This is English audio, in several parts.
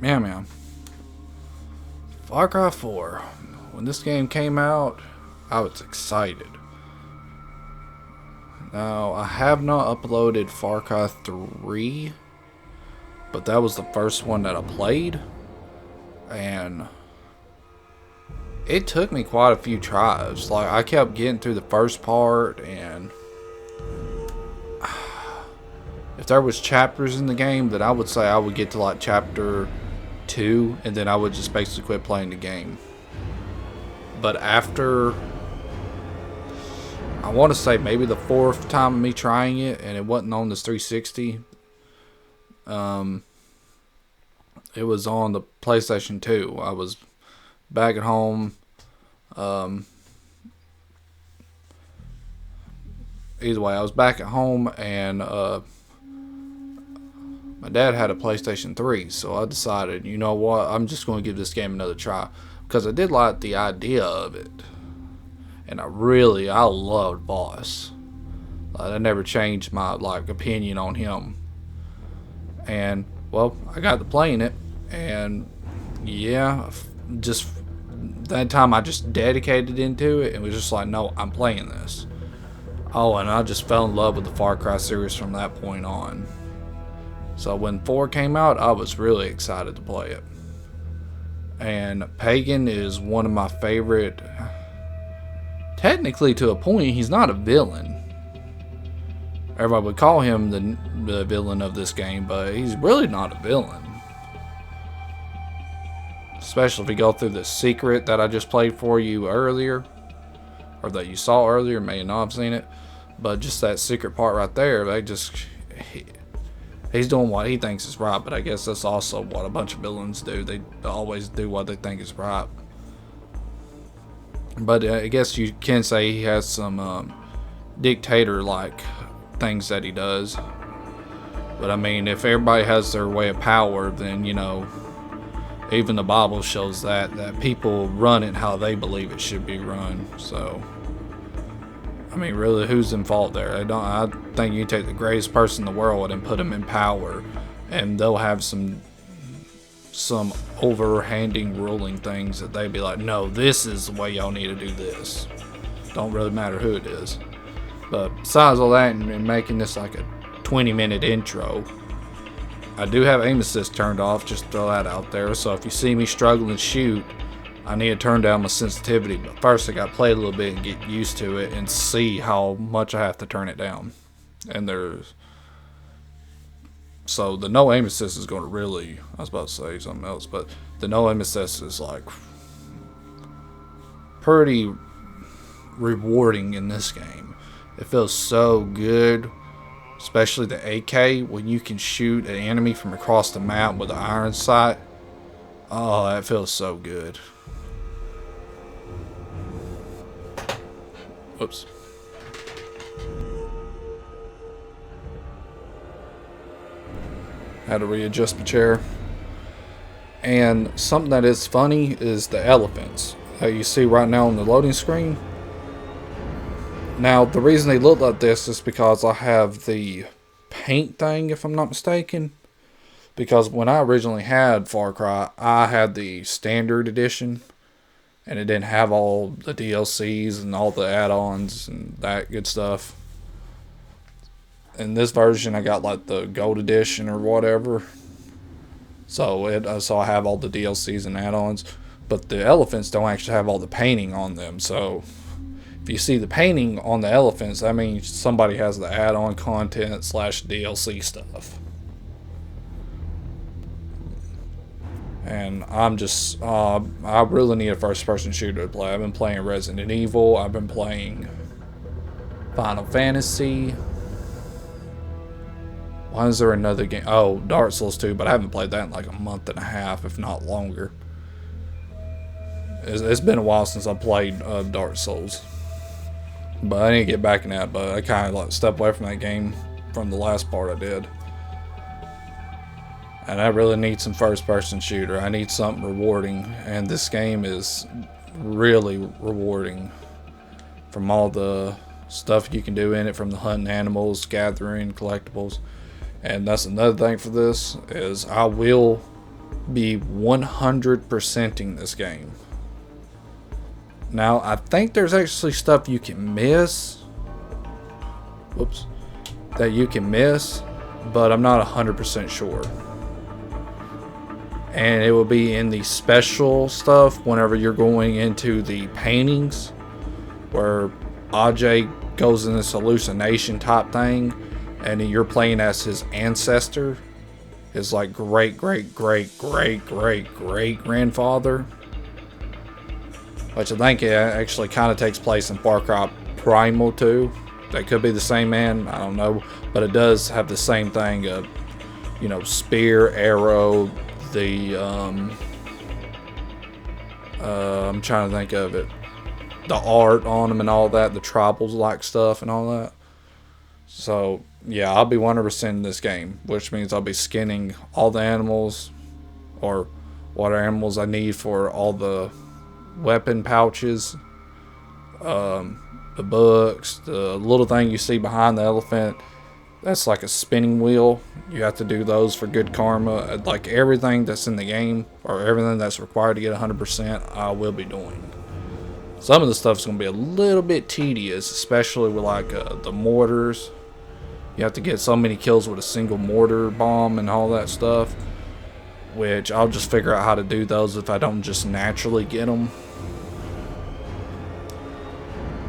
Yeah, man. Far Cry 4. When this game came out, I was excited. Now, I have not uploaded Far Cry 3, but that was the first one that I played. And it took me quite a few tries. Like, I kept getting through the first part, and if there was chapters in the game, then I would say I would get to like chapter 2, and then I would just basically quit playing the game. But after, I want to say maybe the fourth time of me trying it, and it wasn't on this 360. It was on the PlayStation 2. I was back at home. Either way, I was back at home, and my dad had a PlayStation 3, so I decided, you know what, I'm just going to give this game another try. Because I did like the idea of it. And I loved Boss. I never changed my opinion on him. And, well, I got to playing it. And, yeah, just that time I just dedicated into it and was just like, no, I'm playing this. Oh, and I just fell in love with the Far Cry series from that point on. So when 4 came out, I was really excited to play it. And Pagan is one of my favorite. Technically, to a point, he's not a villain. Everybody would call him the villain of this game, but he's really not a villain. Especially if you go through the secret that I just played for you earlier, or that you saw earlier, may not have seen it, but just that secret part right there, he's doing what he thinks is right, but I guess that's also what a bunch of villains do. They always do what they think is right. But I guess you can say he has some dictator-like things that he does. But I mean, if everybody has their way of power, then, you know, even the Bible shows that people run it how they believe it should be run. So, I mean, really, who's in fault there? I think you take the greatest person in the world and put them in power, and they'll have some overhanding ruling things that they'd be like, no, this is the way y'all need to do this. Don't really matter who it is. But besides all that, and making this like a 20-minute intro, I do have aim assist turned off, just throw that out there. So if you see me struggling to shoot, I need to turn down my sensitivity. But first I got to play a little bit and get used to it and see how much I have to turn it down. And so the no aim assist is going to really, I was about to say something else, but the no aim assist is like pretty rewarding in this game. It feels so good, especially the AK, when you can shoot an enemy from across the map with an iron sight. Oh, that feels so good. Whoops. Had to readjust my chair. And something that is funny is the elephants that you see right now on the loading screen. Now, the reason they look like this is because I have the paint thing, if I'm not mistaken. Because when I originally had Far Cry, I had the standard edition, and it didn't have all the DLCs and all the add-ons and that good stuff. In this version, I got like the gold edition or whatever. So I have all the DLCs and add-ons, but the elephants don't actually have all the painting on them. So if you see the painting on the elephants, that means somebody has the add-on content / DLC stuff. And I'm just, I really need a first-person shooter to play. I've been playing Resident Evil. I've been playing Final Fantasy. Why is there another game? Oh, Dark Souls 2, but I haven't played that in like a month and a half, if not longer. It's been a while since I played Dark Souls. But I need to get back in that, but I kind of like stepped away from that game from the last part I did. And I really need some first-person shooter. I need something rewarding, and this game is really rewarding. From all the stuff you can do in it, from the hunting animals, gathering collectibles. And that's another thing for this, is I will be 100%ing this game. Now, I think there's actually stuff you can miss. Whoops. That you can miss, but I'm not 100% sure. And it will be in the special stuff whenever you're going into the paintings, where Ajay goes in this hallucination type thing, and you're playing as his ancestor, his like great grandfather, which I think it actually kind of takes place in Far Cry Primal 2. That could be the same man, I don't know, but it does have the same thing of, you know, spear, arrow, the I'm trying to think of it, the art on them and all that, the tribals like stuff and all that. So yeah, I'll be 100% in this game, which means I'll be skinning all the animals, or what animals I need for all the weapon pouches, the books, the little thing you see behind the elephant, that's like a spinning wheel. You have to do those for good karma. Like everything that's in the game, or everything that's required to get 100%, I will be doing. Some of the stuff's going to be a little bit tedious, especially with like the mortars. You have to get so many kills with a single mortar bomb and all that stuff, which I'll just figure out how to do those if I don't just naturally get them.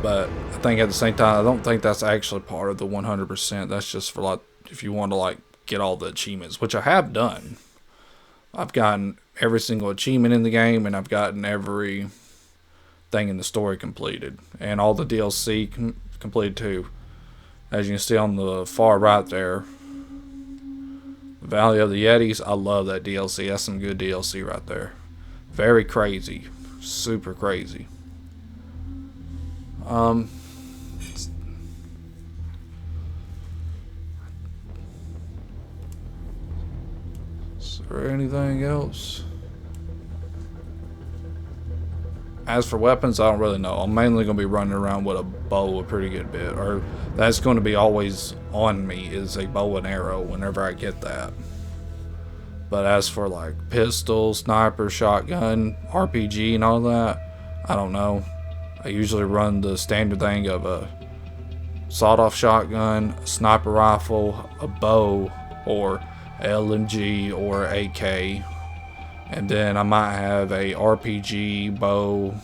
But I think at the same time, I don't think that's actually part of the 100%. That's just for like, if you want to like get all the achievements, which I have done. I've gotten every single achievement in the game, and I've gotten every thing in the story completed, and all the DLC completed too. As you can see on the far right there, Valley of the Yetis, I love that DLC. That's some good DLC right there. Very crazy. Super crazy. Is there anything else? As for weapons, I don't really know. I'm mainly going to be running around with a bow a pretty good bit. Or that's going to be always on me, is a bow and arrow whenever I get that. But as for like pistol, sniper, shotgun, RPG and all that, I don't know. I usually run the standard thing of a sawed-off shotgun, a sniper rifle, a bow, or LMG or AK. And then I might have a RPG, bow,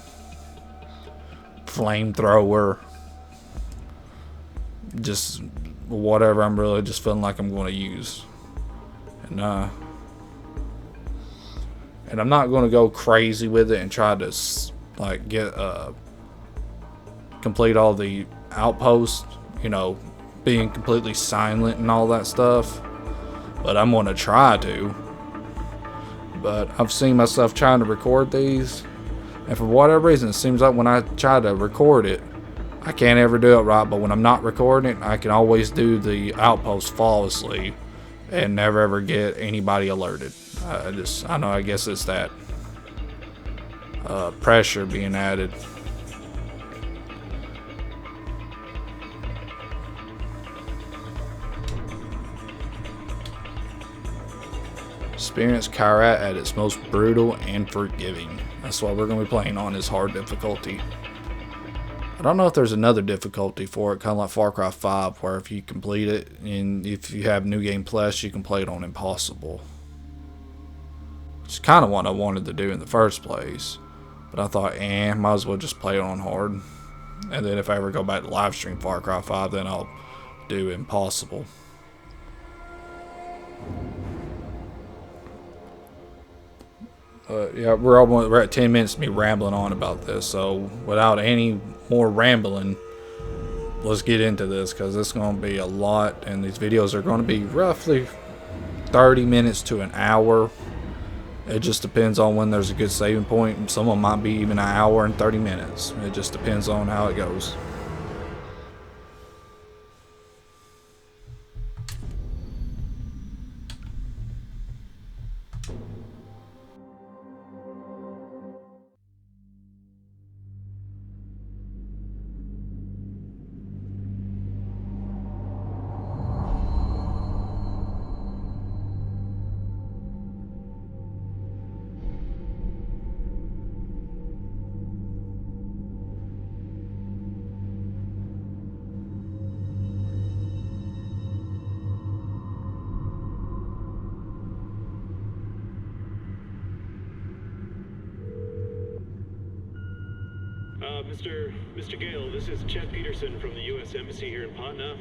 flamethrower, just whatever I'm really just feeling like I'm going to use. And I'm not going to go crazy with it and try to like get complete all the outposts, you know, being completely silent and all that stuff. But I'm going to try to. But I've seen myself trying to record these, and for whatever reason, it seems like when I try to record it, I can't ever do it right. But when I'm not recording it, I can always do the outpost flawlessly and never ever get anybody alerted. I know, I guess it's that pressure being added. Experience Kyrat at its most brutal and forgiving. That's what we're going to be playing on, is hard difficulty. I don't know if there's another difficulty for it, kind of like Far Cry 5, where if you complete it, and if you have New Game Plus, you can play it on Impossible. Which is kind of what I wanted to do in the first place. But I thought, might as well just play it on hard. And then if I ever go back to live stream Far Cry 5, then I'll do Impossible. Yeah, we're at 10 minutes of me rambling on about this, so without any more rambling, let's get into this, because it's going to be a lot, and these videos are going to be roughly 30 minutes to an hour. It just depends on when there's a good saving point, and some of them might be even an hour and 30 minutes. It just depends on how it goes. Mr. Ghale, this is Chet Peterson from the U.S. Embassy here in Patna.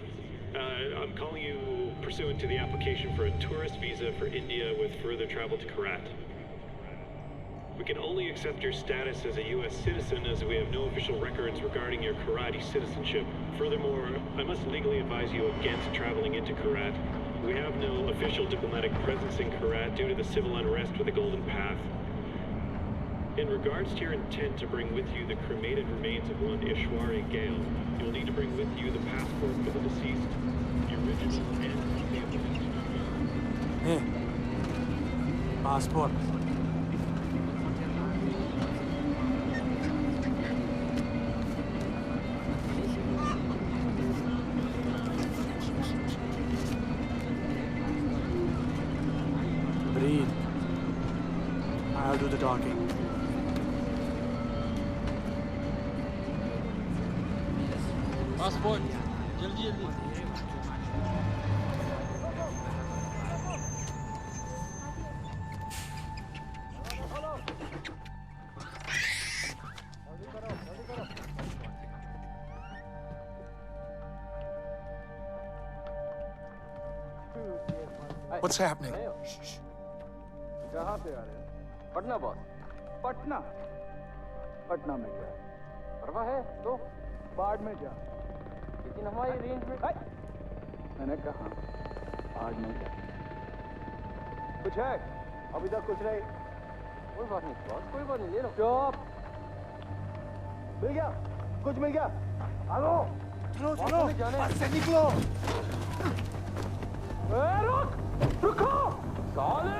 I'm calling you pursuant to the application for a tourist visa for India with further travel to Karat. We can only accept your status as a U.S. citizen as we have no official records regarding your Karate citizenship. Furthermore, I must legally advise you against traveling into Karat. We have no official diplomatic presence in Karat due to the civil unrest with the Golden Path. In regards to your intent to bring with you the cremated remains of one Ishwari Ghale, you'll need to bring with you the passport for the deceased, the original and copy of the Hey, passport. Breathe. I'll do the talking. Passport जल्दी जल्दी What's happening? कहाँ पे आ रहे हैं? Patna boss. Patna? Patna में क्या? परवाह है तो बाढ़ में जा। लेकिन हमारी रेंज में मैंने कहा बाढ़ में जा। कुछ है? अभी तक कुछ नहीं। कोई बात नहीं बॉस, कोई बात नहीं, ले लो। चुप। मिल गया? कुछ मिल गया? आलो। चलो चलो। बस से निकलो। रुक! रुको! साले!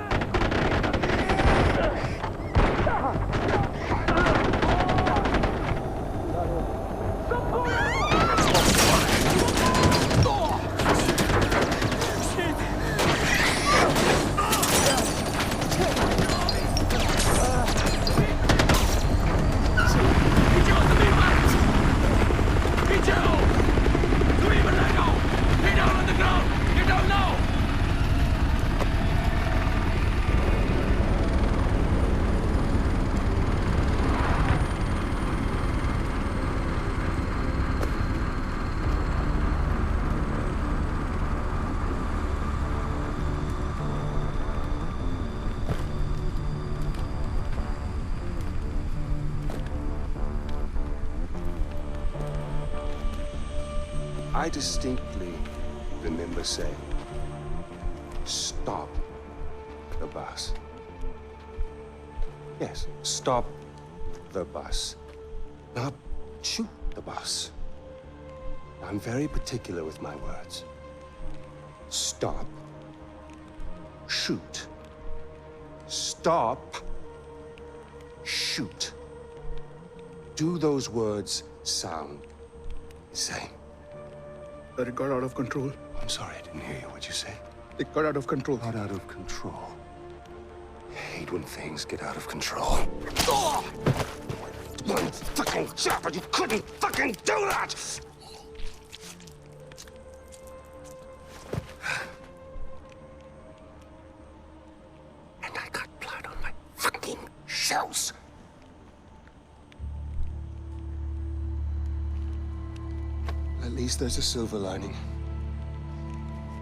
I distinctly remember saying, stop the bus. Yes, stop the bus. Not shoot the bus. I'm very particular with my words. Stop. Shoot. Stop. Shoot. Do those words sound the same? But it got out of control. I'm sorry, I didn't hear you. What'd you say? It got out of control. Got out of control. I hate when things get out of control. One fucking job, but you couldn't fucking do that! And I got blood on my fucking shoes. At least there's a silver lining.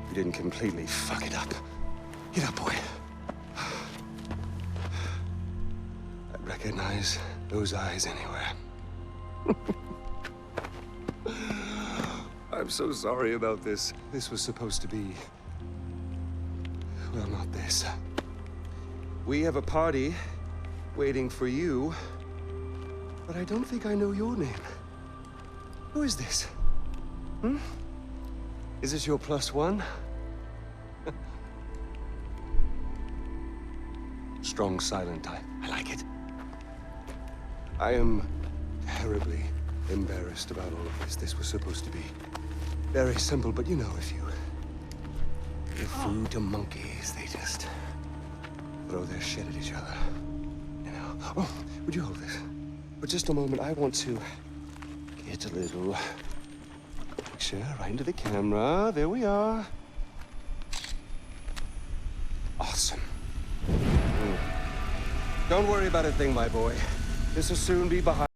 We didn't completely fuck it up. Get up, boy. I'd recognize those eyes anywhere. I'm so sorry about this. This was supposed to be... well, not this. We have a party waiting for you, but I don't think I know your name. Who is this? Hmm? Is this your +1? Strong, silent type. I like it. I am terribly embarrassed about all of this. This was supposed to be very simple, but you know, if you give food to monkeys, they just throw their shit at each other. You know? Oh, would you hold this? For just a moment, I want to get a little picture right into the camera. There we are. Awesome. Don't worry about a thing, my boy. This will soon be behind.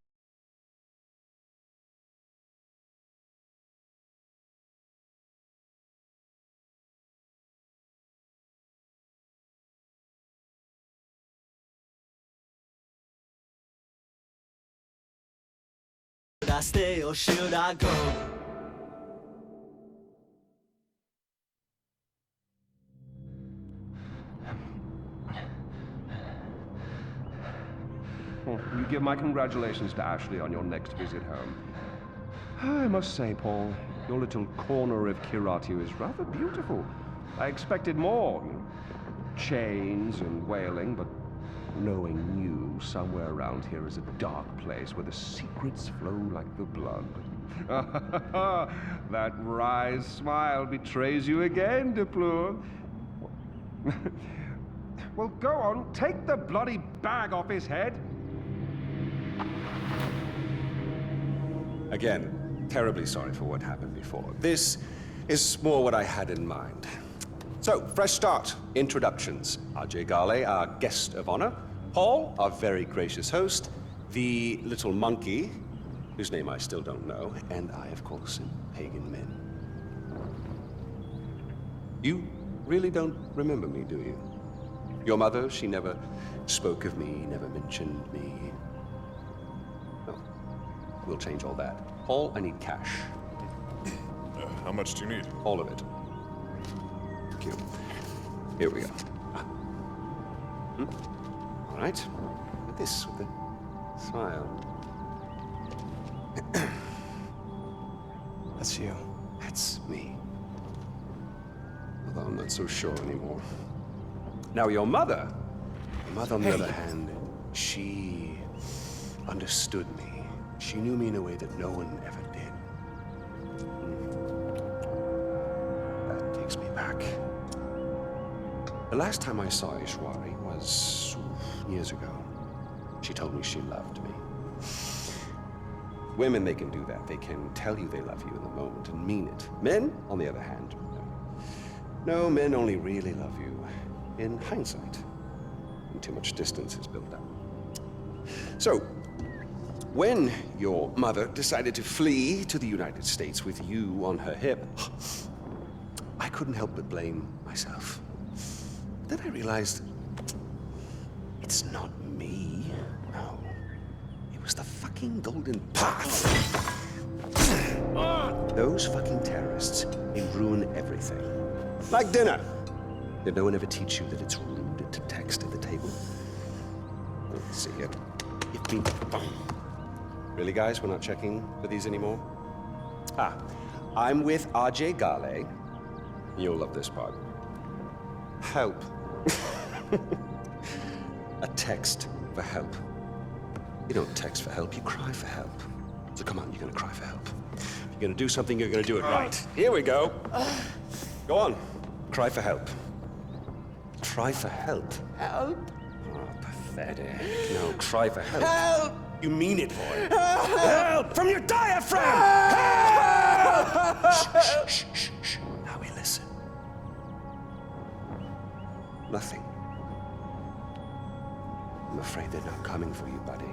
I stay or should I go? You give my congratulations to Ashley on your next visit home. I must say, Paul, your little corner of Kiratu is rather beautiful. I expected more. Chains and wailing, but knowing you, somewhere around here is a dark place where the secrets flow like the blood. That wry smile betrays you again, Deplour. Well, go on, take the bloody bag off his head. Again, terribly sorry for what happened before. This is more what I had in mind. So, fresh start. Introductions. Ajay Ghale, our guest of honor. Paul, our very gracious host. The little monkey, whose name I still don't know. And I, of course, am Pagan Min. You really don't remember me, do you? Your mother, she never spoke of me, never mentioned me. Oh, we'll change all that. Paul, I need cash. How much do you need? All of it. Thank you. Here we go. All right. With this, with the smile. That's you. That's me. Although I'm not so sure anymore. Now, your mother, on the other hand, she understood me. She knew me in a way that no one ever did. That takes me back. The last time I saw Ishwari was years ago. She told me she loved me. Women, they can do that. They can tell you they love you in the moment and mean it. Men, on the other hand, no, men only really love you in hindsight, when too much distance is built up. So, when your mother decided to flee to the United States with you on her hip, I couldn't help but blame myself. Then I realized it's not me. No, it was the fucking Golden Path. Those fucking terrorists, they ruin everything. Like dinner. Did no one ever teach you that it's rude to text at the table? Let's see here. You've been... Really, guys? We're not checking for these anymore? I'm with Ajay Ghale. You'll love this part. Help. A text for help. You don't text for help, you cry for help. So come on, you're gonna cry for help. If you're gonna do something, you're gonna do it right. Here we go. Go on. Cry for help. Cry for help. Help? Oh, pathetic. No, cry for help. Help! You mean it, boy. Help! From your diaphragm! Help! Shh, shh, shh, shh. Now we listen. Nothing. I'm afraid they're not coming for you, buddy.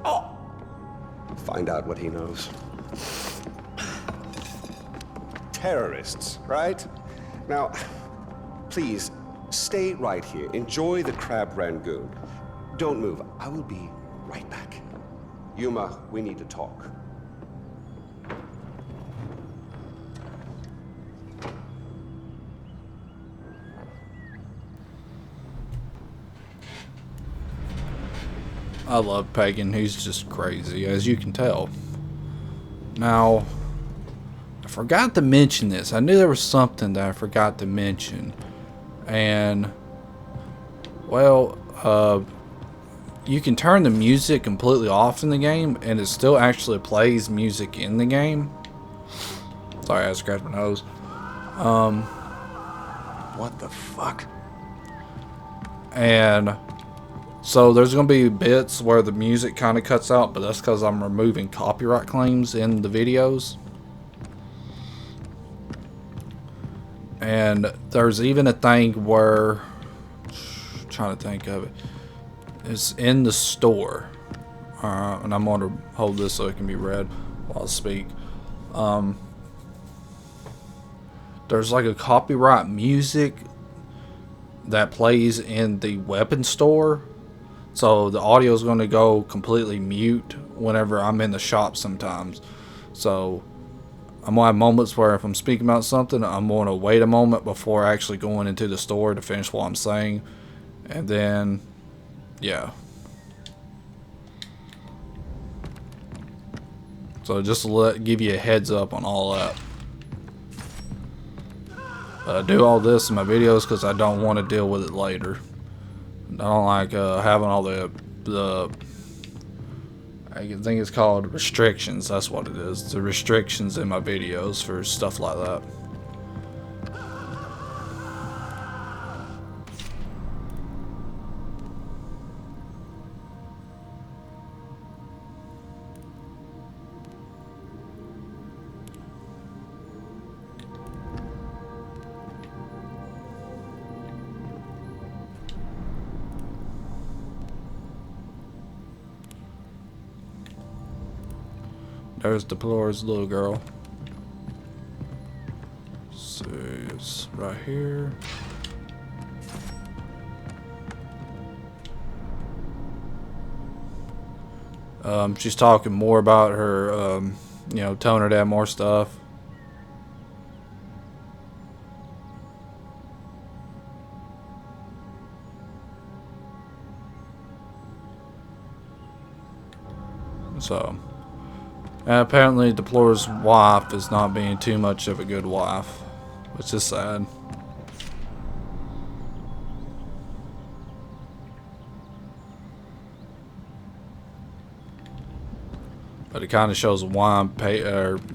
Oh! Find out what he knows. Terrorists, right? Now, please, stay right here. Enjoy the crab rangoon. Don't move. I will be right back. Yuma, we need to talk. I love Pagan. He's just crazy, as you can tell. Now, I forgot to mention this. I knew there was something that I forgot to mention. And, well, you can turn the music completely off in the game, and it still actually plays music in the game. Sorry, I scratched my nose. What the fuck? And so there's going to be bits where the music kind of cuts out, but that's because I'm removing copyright claims in the videos. And there's even a thing where, I'm trying to think of it, it's in the store. And I'm going to hold this so it can be read while I speak. There's like a copyright music that plays in the weapon store So the audio is going to go completely mute whenever I'm in the shop sometimes. So I'm going to have moments where if I'm speaking about something, I'm going to wait a moment before actually going into the store to finish what I'm saying. And then, yeah. So just to give you a heads up on all that. I do all this in my videos because I don't want to deal with it later. I don't like having all the I think it's called restrictions. That's what it is. The restrictions in my videos for stuff like that. There's Deplor's little girl. So it's right here. She's talking more about her, you know, telling her dad more stuff. So, and apparently Deplor's wife is not being too much of a good wife, which is sad. But it kind of shows why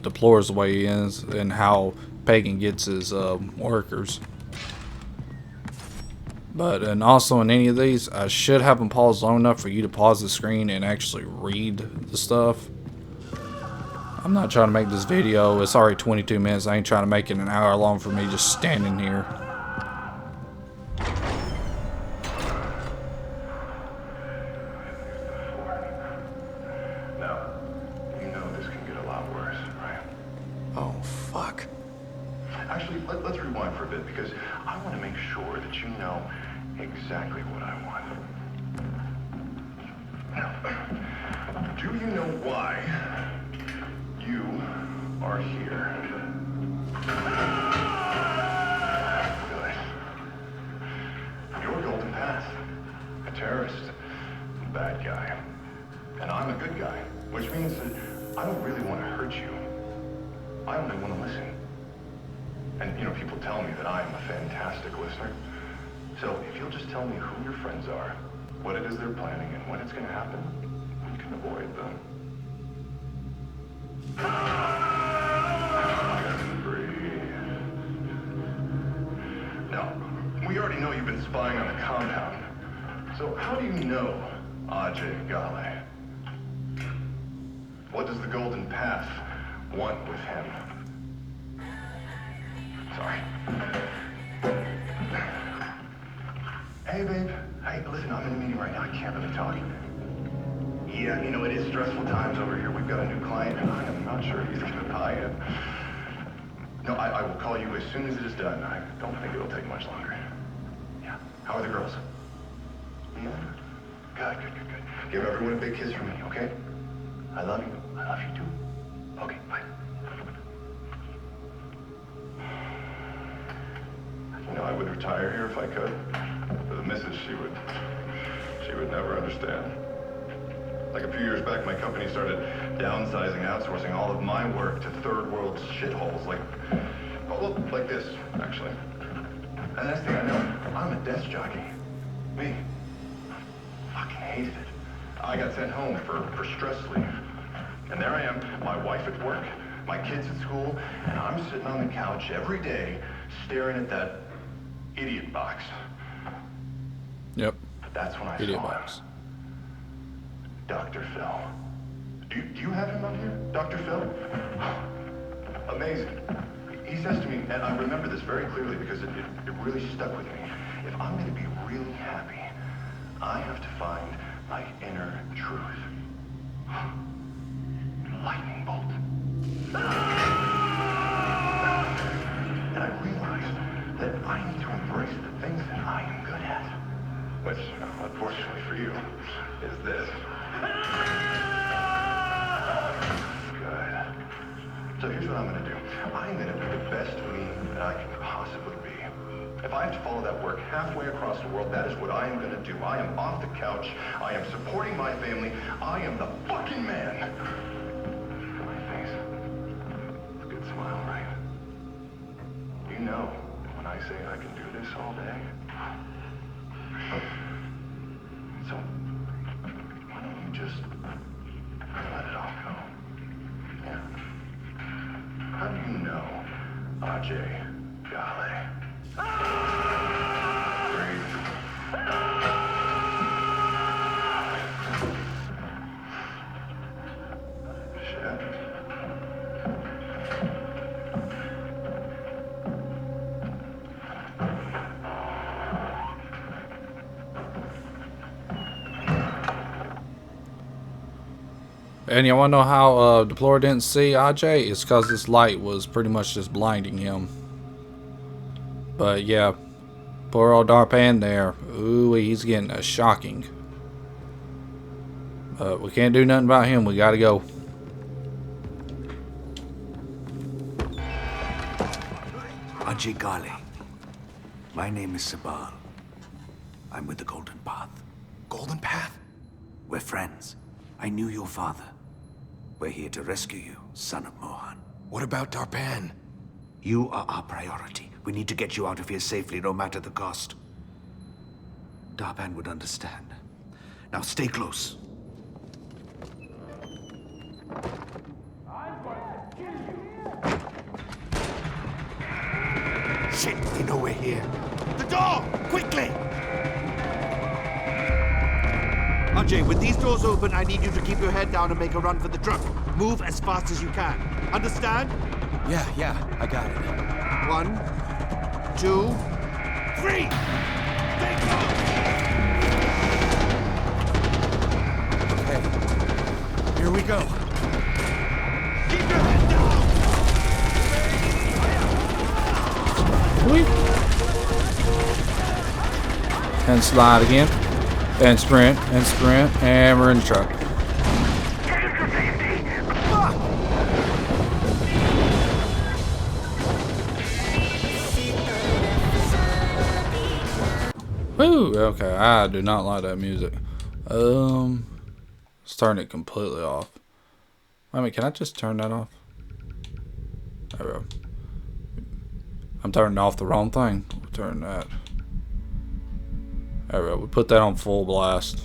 Deplor's the way he is and how Pagan gets his workers. But, and also in any of these, I should have them paused long enough for you to pause the screen and actually read the stuff. I'm not trying to make this video, it's already 22 minutes, I ain't trying to make it an hour long for me just standing here. Now, you know this can get a lot worse, right? Oh, fuck. Actually, let's rewind for a bit, because I want to make sure that you know exactly what I want. Now, do you know why you are here? Good. You're Golden Path, a terrorist, a bad guy. And I'm a good guy, which means that I don't really want to hurt you. I only want to listen. And, you know, people tell me that I am a fantastic listener. So if you'll just tell me who your friends are, what it is they're planning, and when it's going to happen, we can avoid them. Now, we already know you've been spying on the compound. So how do you know Ajay Ghale? What does the Golden Path want with him? Sorry. Hey, babe. Hey, listen, I'm in a meeting right now. I can't really talk. Yeah, you know, it is stressful times over here. We've got a new client, and I am not sure he's going to buy it. No, I will call you as soon as it is done. I don't think it'll take much longer. Yeah. How are the girls? Yeah? Good. Give everyone a big kiss from me, okay? I love you. I love you, too. Okay, bye. You know, I would retire here if I could. But the missus, she would never understand. Like a few years back, my company started downsizing, outsourcing all of my work to third world shitholes, like this, actually. And next thing I know, I'm a desk jockey. Me. I fucking hated it. I got sent home for stress leave. And there I am, my wife at work, my kids at school, and I'm sitting on the couch every day staring at that idiot box. Yep. But that's when I idiot saw box. him. Dr. Phil. Do you have him up here? Dr. Phil? Amazing. He says to me, and I remember this very clearly because it really stuck with me. If I'm going to be really happy, I have to find my inner truth. Lightning bolt. And I realized that I need to embrace the things that I am good at. which, unfortunately for you, is this. Good. So here's what I'm gonna do. I'm gonna be the best me that I can possibly be. If I have to follow that work halfway across the world, that is what I am gonna do. I am off the couch. I am supporting my family. I am the fucking man. Look at my face. It's a good smile, right? You know that when I say I can do this all day. So, why don't you just let it all go? Yeah. How do you know Ajay, Ghale? Breathe. Shit. And you want to know how Deplore didn't see Ajay? It's because this light was pretty much just blinding him. But yeah, poor old Darpan there. Ooh, he's getting a shocking. But we can't do nothing about him. We gotta go. Ajay Ghale. My name is Sabal. I'm with the Golden Path. Golden Path? We're friends. I knew your father. We're here to rescue you, son of Mohan. What about Darpan? You are our priority. We need to get you out of here safely, no matter the cost. Darpan would understand. Now stay close. Shit, they know we're here. The door! Quickly! Ajay, with these doors open, I need you to keep your head down and make a run for the truck. Move as fast as you can. Understand? Yeah, I got it. 1, 2, 3! Take off! Okay. Here we go. Keep your head down! And slide again. And sprint, and we're in the truck. Woo! Okay, I do not like that music. Let's turn it completely off. Wait a minute, can I just turn that off? There we go. I'm turning off the wrong thing. We'll turn that. There we go. We put that on full blast.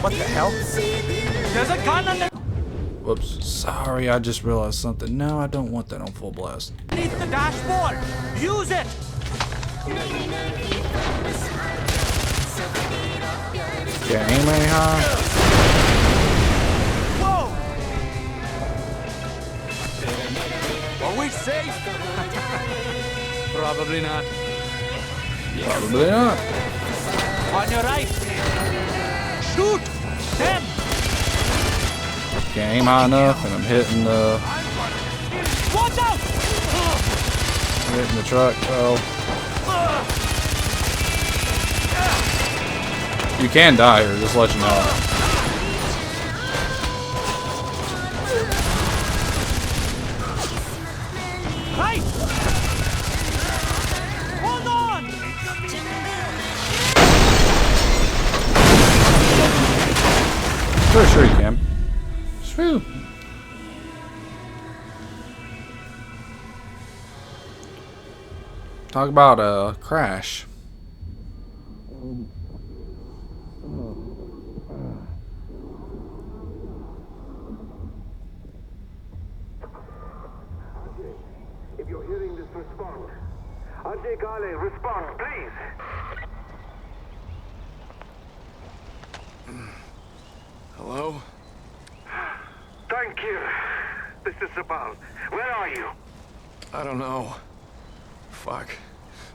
What the hell? There's a gun on the... Whoops. Sorry, I just realized something. No, I don't want that on full blast. Beneath the dashboard! Use it! Can't aim any high. Whoa! Are we safe? Probably not. Probably not. On your right. Shoot them! Can't aim high enough, and I'm hitting the... Watch out! Hitting the truck, so... You can die here, just let you know. Right! Hold on! Pretty sure you can. Shoo. Talk about a crash. If you're hearing this, respond. Ajay Ghale, respond, please. Hello? Thank you. This is Sabal. Where are you? I don't know. Fuck.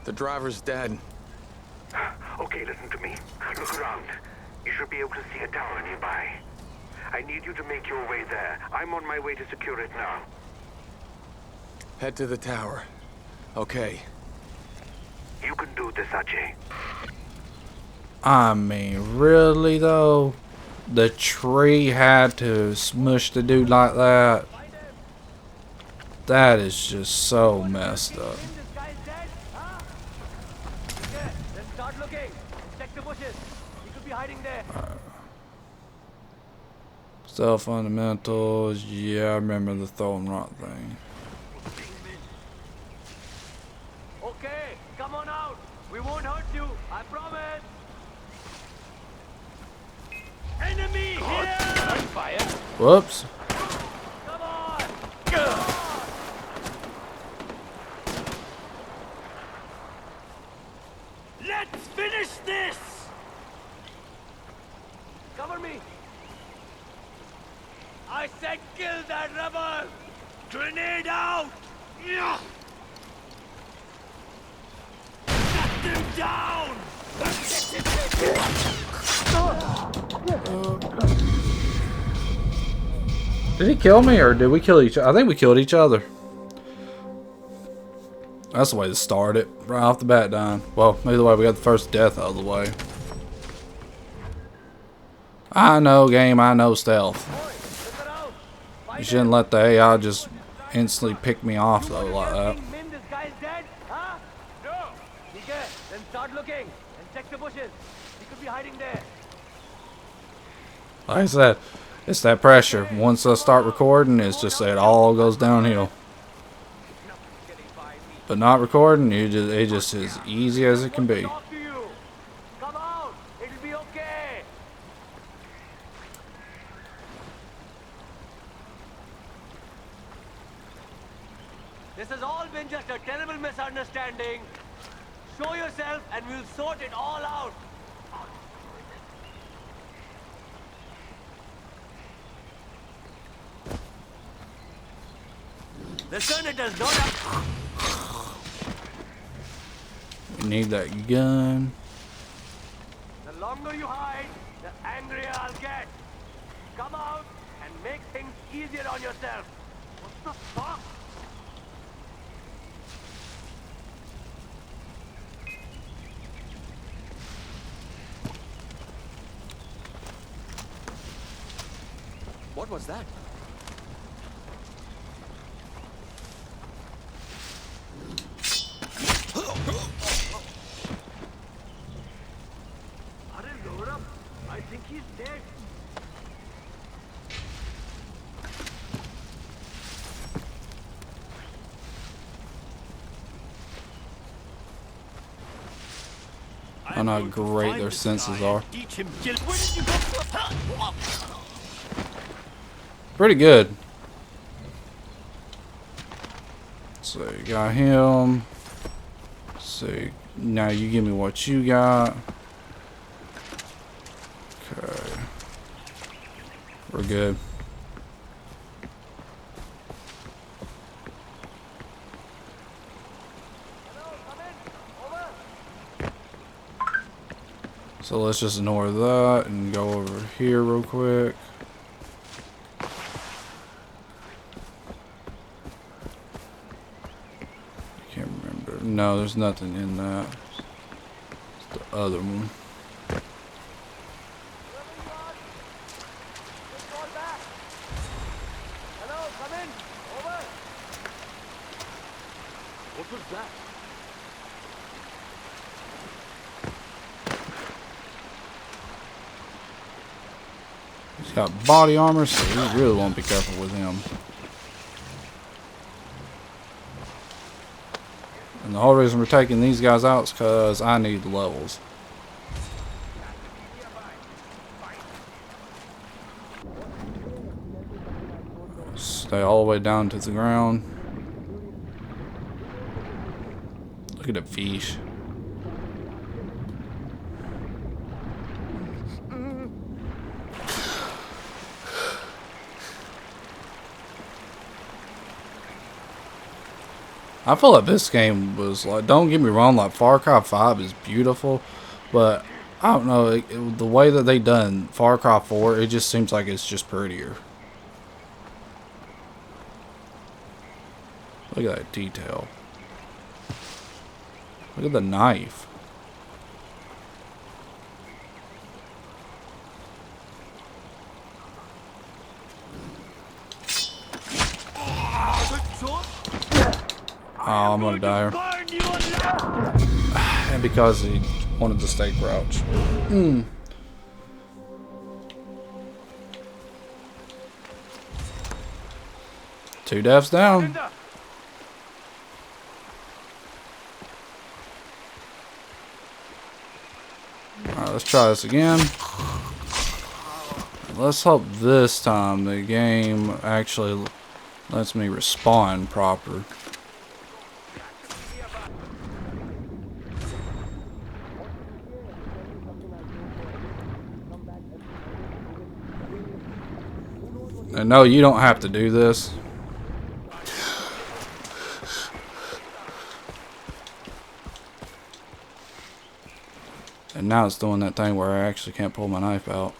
The driver's dead. Okay, listen to me. Look around. You should be able to see a tower nearby. I need you to make your way there. I'm on my way to secure it now. Head to the tower. Okay. You can do this, Ajay. I mean, really though? The tree had to smush the dude like that? That is just so messed up. Then start looking. Check the bushes. He could be hiding there. Self fundamentals. Yeah, I remember the throwing rock thing. Okay, come on out. We won't hurt you. I promise. Enemy here! Fire. Whoops. Come on. Let's finish this. Cover me. I said kill that rebel. Grenade out. Yeah. Shut them down. Did he kill me or did we kill each other? I think we killed each other. That's the way to start it. Right off the bat, dying. Well, either way, we got the first death out of the way. I know game, I know stealth. You shouldn't let the AI just instantly pick me off though like that. This guy's dead, huh? No. Okay, then start looking and check the bushes. He could be hiding there. Like I said, it's that pressure. Once I start recording, it's just that it all goes downhill. But not recording, it's just as easy as it can be. Come out. It'll be okay. This has all been just a terrible misunderstanding. Show yourself and we'll sort it all out. The Senate does not have... We need that gun. The longer you hide, the angrier I'll get. Come out and make things easier on yourself. What the fuck? What was that? I think he's dead. I know how great their senses are. Pretty good. So you got him. So now you give me what you got. Okay. We're good. So let's just ignore that and go over here real quick. I can't remember. No, there's nothing in that. It's the other one. Hello, come in. Over. What was that? He's got body armor, so we really won't be careful with him. And the whole reason we're taking these guys out is because I need levels. Stay all the way down to the ground. Look at the fish. I feel like this game was like, don't get me wrong, like Far Cry 5 is beautiful, but I don't know, the way that they done Far Cry 4, it just seems like it's just prettier. Look at that detail. Look at the knife. Oh, I'm gonna die here. And because he wanted to stay crouched. Two deaths down. Alright, let's try this again. Let's hope this time the game actually lets me respawn proper. And no, you don't have to do this. And now it's doing that thing where I actually can't pull my knife out.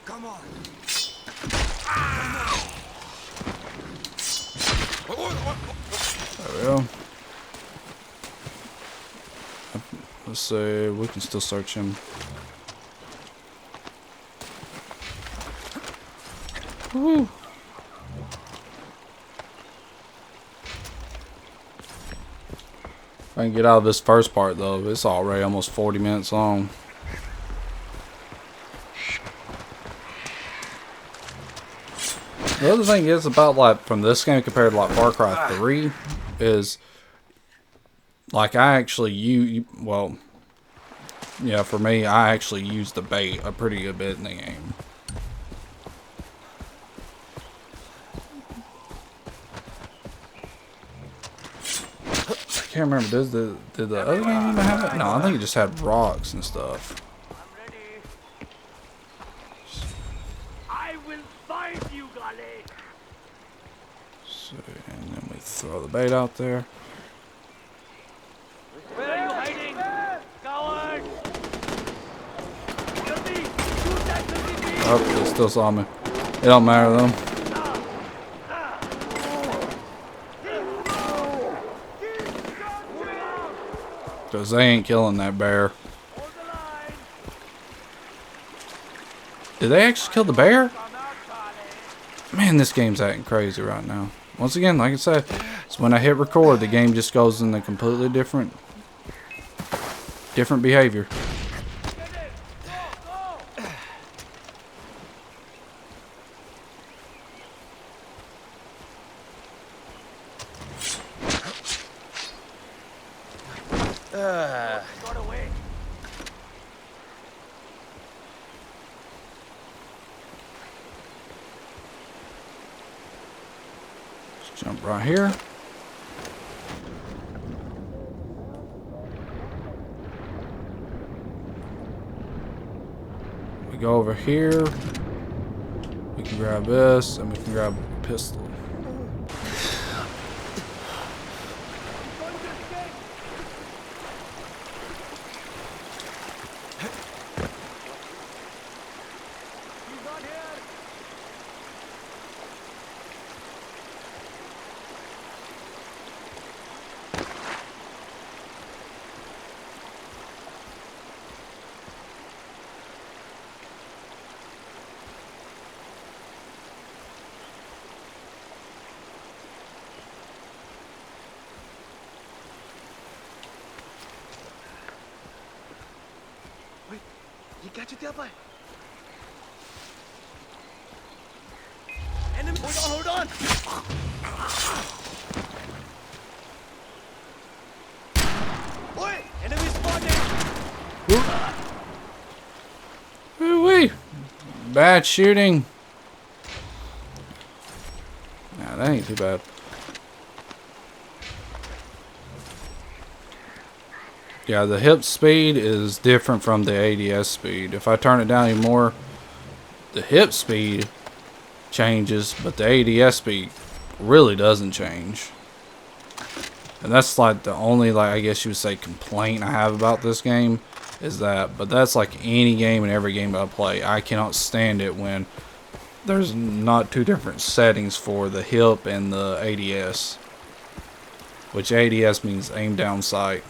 Come on. There we go. Let's see, we can still search him. Woo. If I can get out of this first part though, it's already almost 40 minutes long. The other thing is about like from this game compared to like Far Cry 3 is like I actually well, yeah, for me I actually use the bait a pretty good bit in the game. I can't remember. Did the other game even have it? No, I think it just had rocks and stuff. I'm ready. I will find you, Ghale. So, and then we throw the bait out there. Where are you hiding? Coward! Guilty! Shoot that guilty! Oh, they still saw me. It don't matter though. Because they ain't killing that bear. Did they actually kill the bear? Man, this game's acting crazy right now. Once again, like I said, so when I hit record, the game just goes in a completely different behavior. Got away. Let's jump right here. We go over here. We can grab this, and we can grab a pistol. ये क्या चुतिया पाए? Enemy! Hold on! Oi! Enemy spotted! Woo-wee! Bad shooting. Nah, that ain't too bad. Yeah, the hip speed is different from the ADS speed. If I turn it down any more, the hip speed changes, but the ADS speed really doesn't change. And that's like the only, like, I guess you would say, complaint I have about this game is that. But that's like any game and every game I play. I cannot stand it when there's not two different settings for the hip and the ADS. Which ADS means aim down sight.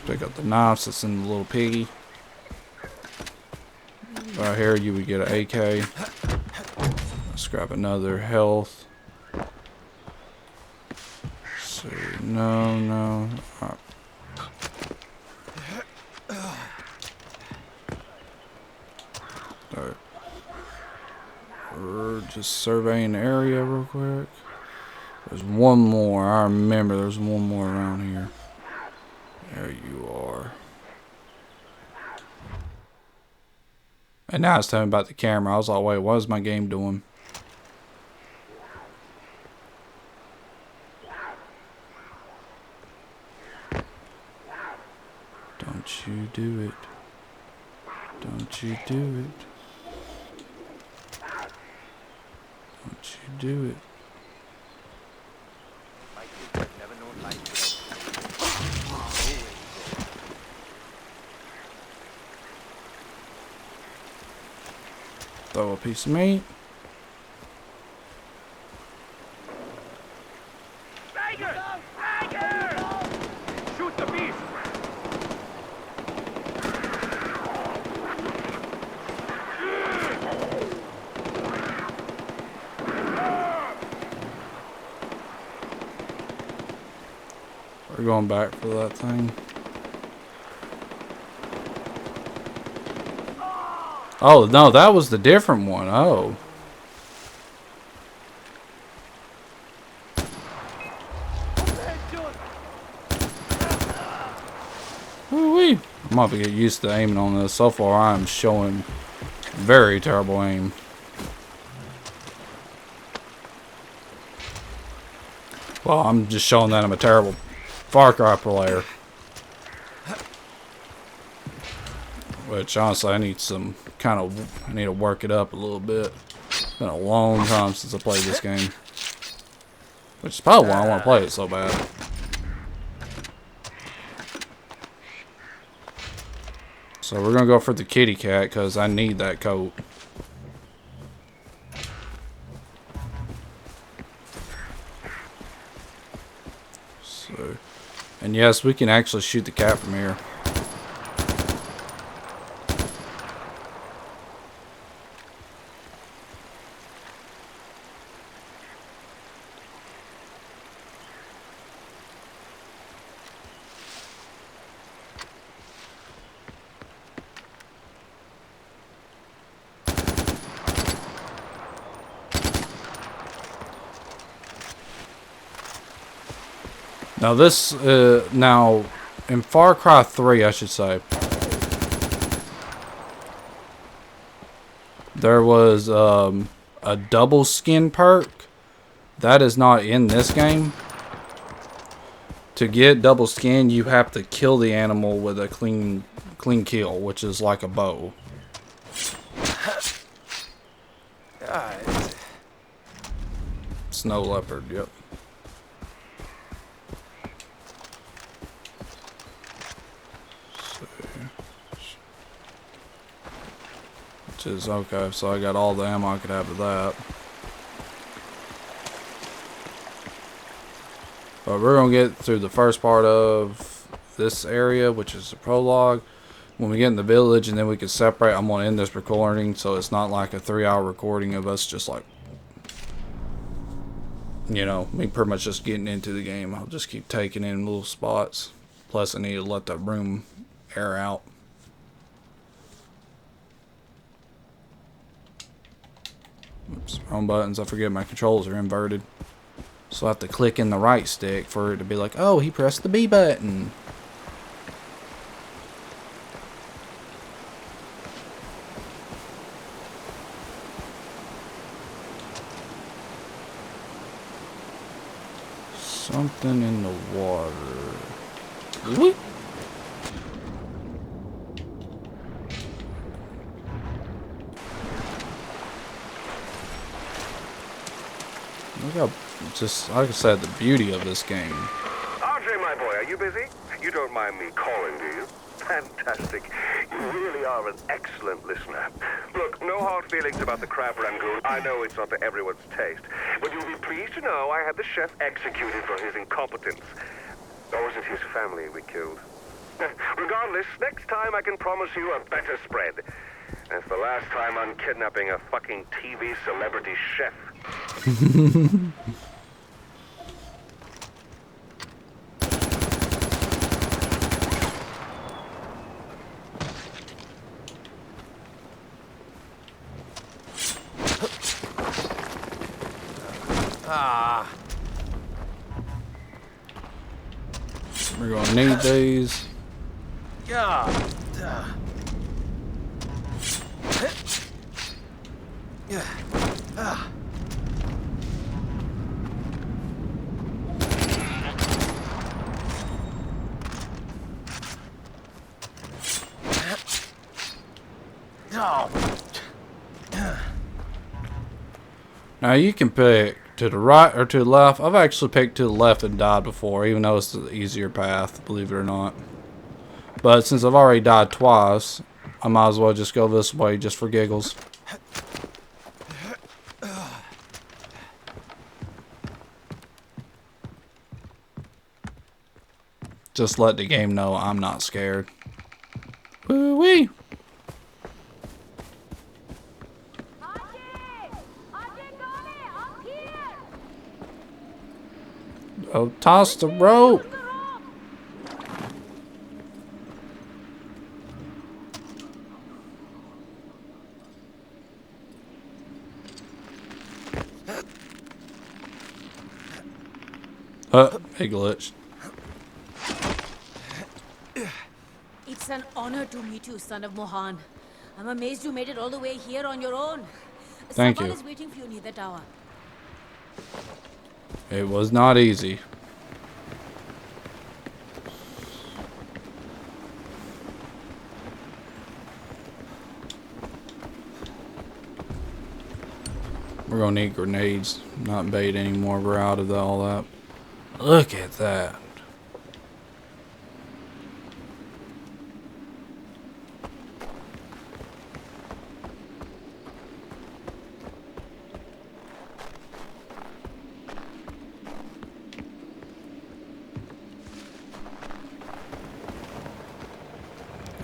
Pick up the knives that's in the little piggy. Right here, you would get an AK. Let's grab another health. So, no. Alright. Alright. We're just surveying the area real quick. There's one more. I remember there's one more around here. There you are. And now it's telling me about the camera. I was like, wait, what is my game doing? Don't you do it. Don't you do it. Don't you do it. Throw a piece of meat. Shoot the beast! We're going back for that thing. Oh, no, that was the different one. Oh. Woo-wee. I'm about to get used to aiming on this. So far, I am showing very terrible aim. Well, I'm just showing that I'm a terrible Far Cry player. Which, honestly, I need I need to work it up a little bit. It's been a long time since I played this game. Which is probably why I want to play it so bad. So we're going to go for the kitty cat because I need that coat. So, and yes, we can actually shoot the cat from here. Now this, now in Far Cry 3, I should say, there was a double skin perk. That is not in this game. To get double skin, you have to kill the animal with a clean kill, which is like a bow. Snow leopard, yep. Which is okay, so I got all the ammo I could have of that. But we're going to get through the first part of this area, which is the prologue. When we get in the village, and then we can separate. I'm going to end this recording, so it's not like a 3-hour recording of us just like, you know, me pretty much just getting into the game. I'll just keep taking in little spots. Plus, I need to let the room air out. Oops, wrong buttons. I forget my controls are inverted. So I have to click in the right stick for it to be like, oh, he pressed the B button. Something in the water. Whoop. Look how, just like I said, the beauty of this game. Ajay, my boy, are you busy? You don't mind me calling, do you? Fantastic. You really are an excellent listener. Look, no hard feelings about the crab rangoon. I know it's not to everyone's taste. But you'll be pleased to know I had the chef executed for his incompetence. Or was it his family we killed? Regardless, next time I can promise you a better spread. That's the last time I'm kidnapping a fucking TV celebrity chef. We're gonna need these. Now you can pick to the right or to the left. I've actually picked to the left and died before, even though it's the easier path, believe it or not. But since I've already died twice, I might as well just go this way just for giggles. Just let the game know I'm not scared. Woo-wee! Oh, toss the rope! Big glitch. It's an honor to meet you, son of Mohan. I'm amazed you made it all the way here on your own. Thank Someone you. is waiting for you near the tower. It was not easy. We're gonna need grenades, not bait anymore. We're out of all that. Look at that.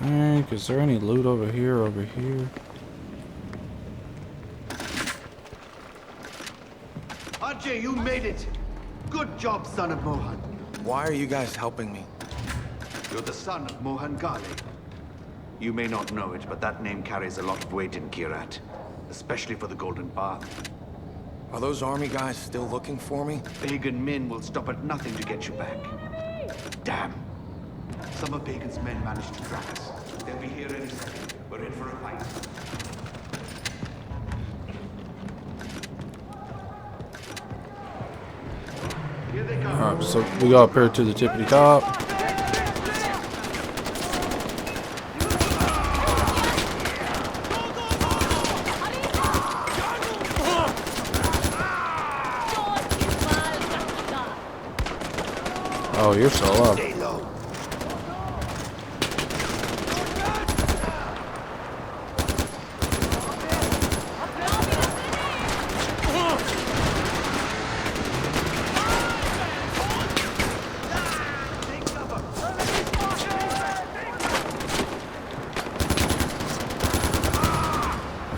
Alright, is there any loot over here, over here? Ajay, you made it! Good job, son of Mohan. Why are you guys helping me? You're the son of Mohan Ghale. You may not know it, but that name carries a lot of weight in Kirat, especially for the Golden Path. Are those army guys still looking for me? Pagan men will stop at nothing to get you back. Damn. Some of Pagan's men managed to track us. They'll be here any second. We're in for a fight. Alright, so we go up here to the tippity top. Oh, you're so low.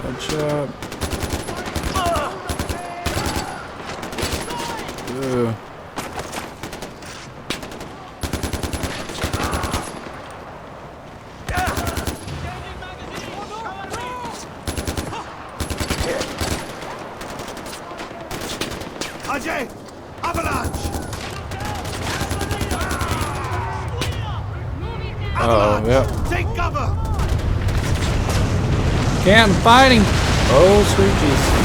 Headshot. Yeah. Ajay! Avalanche! Oh, yep. Take cover! Can't fighting. Oh, sweet Jesus.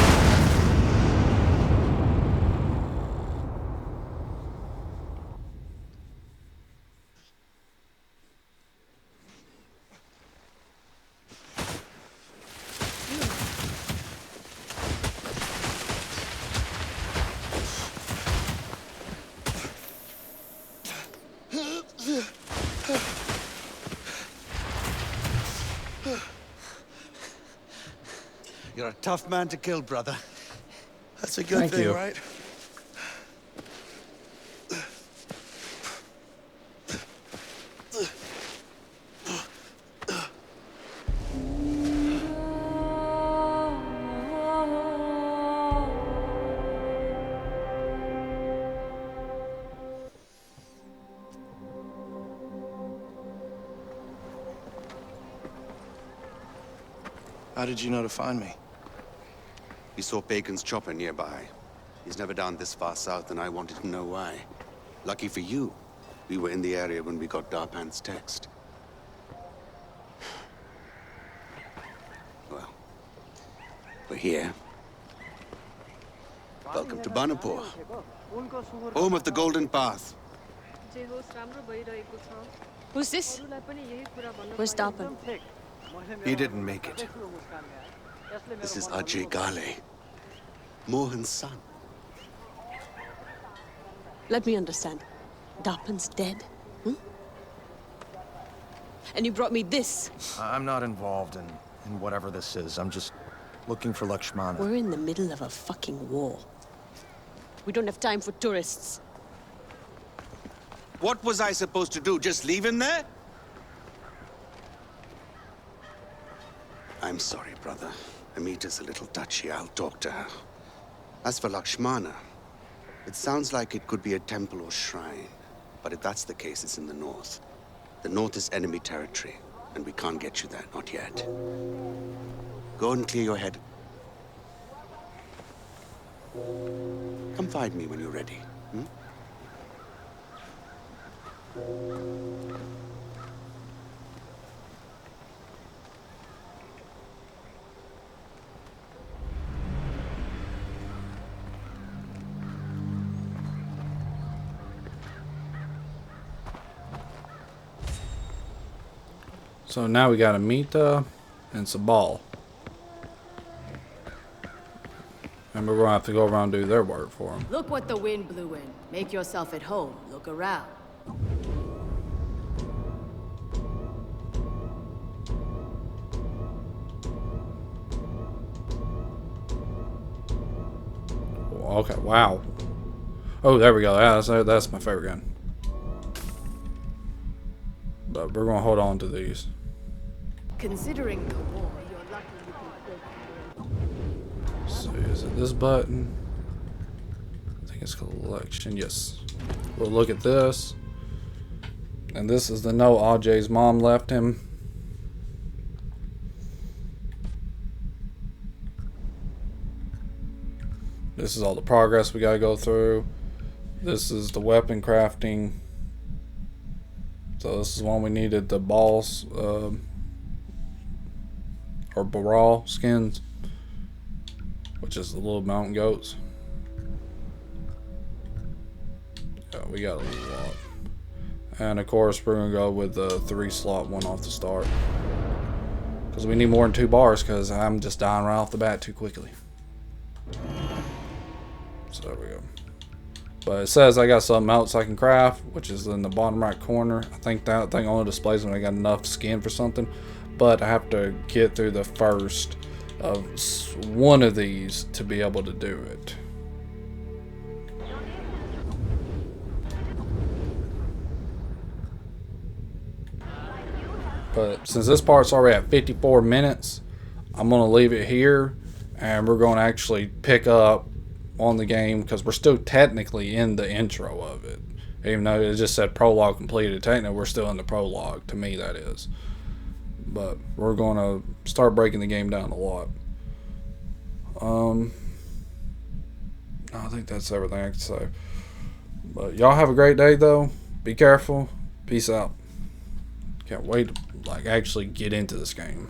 You're a tough man to kill, brother. That's a good thing, right? How did you know to find me? He saw Bacon's chopper nearby. He's never down this far south, and I wanted to know why. Lucky for you, we were in the area when we got Darpan's text. Well, we're here. Welcome to Banapur, home of the Golden Path. Who's this? Where's Darpan? He didn't make it. This is Ajay Ghale, Mohan's son. Let me understand. Darpan's dead? Hmm? And you brought me this? I'm not involved in whatever this is. I'm just looking for Lakshmana. We're in the middle of a fucking war. We don't have time for tourists. What was I supposed to do? Just leave him there? I'm sorry, brother. Amita's a little touchy. I'll talk to her. As for Lakshmana, it sounds like it could be a temple or shrine. But if that's the case, it's in the north. The north is enemy territory, and we can't get you there, not yet. Go and clear your head. Come find me when you're ready. Hmm? So now we got Amita and Sabal. And we're going to have to go around and do their work for them. Look what the wind blew in. Make yourself at home. Look around. Okay, wow. Oh, there we go. That's my favorite gun. But we're going to hold on to these. Considering the war, you're lucky you can So is it this button? I think it's collection. Yes. We'll look at this. And this is the note Ajay's mom left him. This is all the progress we got to go through. This is the weapon crafting. So this is one we needed, the balls, or Baral skins, which is the little mountain goats. Yeah, we got a lot. And of course we're going to go with the 3-slot one off the start. Because we need more than 2 bars, because I'm just dying right off the bat too quickly. So there we go. But it says I got something else I can craft, which is in the bottom right corner. I think that thing only displays when I got enough skin for something. But I have to get through the first of one of these to be able to do it. But since this part's already at 54 minutes, I'm going to leave it here. And we're going to actually pick up on the game, because we're still technically in the intro of it, even though it just said prologue completed. Technically we're still in the prologue, to me that is. But we're going to start breaking the game down a lot. I think that's everything I can say. But y'all have a great day though. Be careful. Peace out. Can't wait to actually get into this game.